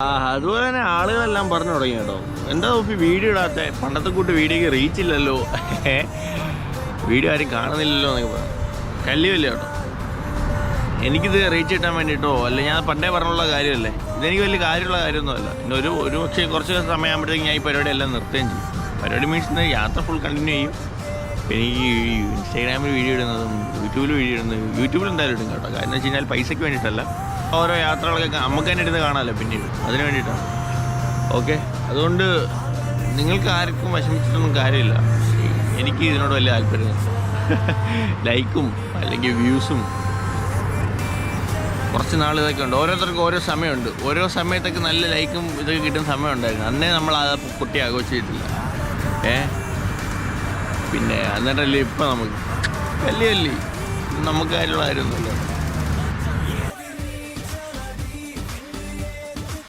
അതുപോലെ തന്നെ ആളുകളെല്ലാം പറഞ്ഞു തുടങ്ങി കേട്ടോ, എന്താ തോപ്പി വീഡിയോ ഇടാത്ത, പണ്ടത്തെ കൂട്ട് വീഡിയോക്ക് റീച്ച് ഇല്ലല്ലോ, വീഡിയോ ആരും കാണുന്നില്ലല്ലോ എന്നൊക്കെ പറഞ്ഞു. കല്ലുമില്ല കേട്ടോ, എനിക്കിത് റീച്ച് കിട്ടാൻ വേണ്ടിയിട്ടോ അല്ല, ഞാൻ പണ്ടേ പറഞ്ഞുള്ള കാര്യമല്ലേ, ഇതെനിക്ക് വലിയ കാര്യമുള്ള കാര്യമൊന്നുമല്ല. പിന്നെ ഒരു പക്ഷേ കുറച്ച് സമയമാകുമ്പോഴത്തേക്ക് ഞാൻ ഈ പരിപാടി എല്ലാം നിർത്തുകയും ചെയ്യും. പരിപാടി മീൻസ് യാത്ര ഫുൾ കണ്ടിന്യൂ ചെയ്യും. പിന്നെ ഈ ഇൻസ്റ്റാഗ്രാമിൽ വീഡിയോ ഇടുന്നതും യൂട്യൂബിൽ വീഡിയോ ഇടുന്നതും, യൂട്യൂബിൽ എന്തായാലും ഇടും കേട്ടോ. കാരണം എന്ന് വെച്ച് കഴിഞ്ഞാൽ പൈസയ്ക്ക് വേണ്ടിയിട്ടല്ല, ഓരോ യാത്രകളൊക്കെ നമുക്ക് തന്നെ ഇരുന്ന് കാണാമല്ലോ പിന്നീട്, അതിന് വേണ്ടിയിട്ടാണ്. ഓക്കെ, അതുകൊണ്ട് നിങ്ങൾക്ക് ആർക്കും വിഷമിച്ചിട്ടൊന്നും കാര്യമില്ല. എനിക്ക് ഇതിനോട് വലിയ താല്പര്യം, ലൈക്കും അല്ലെങ്കിൽ വ്യൂസും കുറച്ച് നാൾ ഇതൊക്കെ ഉണ്ട്. ഓരോരുത്തർക്കും ഓരോ സമയമുണ്ട്, ഓരോ സമയത്തൊക്കെ നല്ല ലൈക്കും ഇതൊക്കെ കിട്ടുന്ന സമയമുണ്ടായിരുന്നു. അന്നേ നമ്മൾ അത് കുട്ടി ആഘോഷിച്ചിട്ടില്ല. പിന്നെ എന്നിട്ടല്ലേ ഇപ്പം നമുക്ക് വലിയ നമുക്ക് കാര്യമുള്ള കാര്യമൊന്നുമില്ല.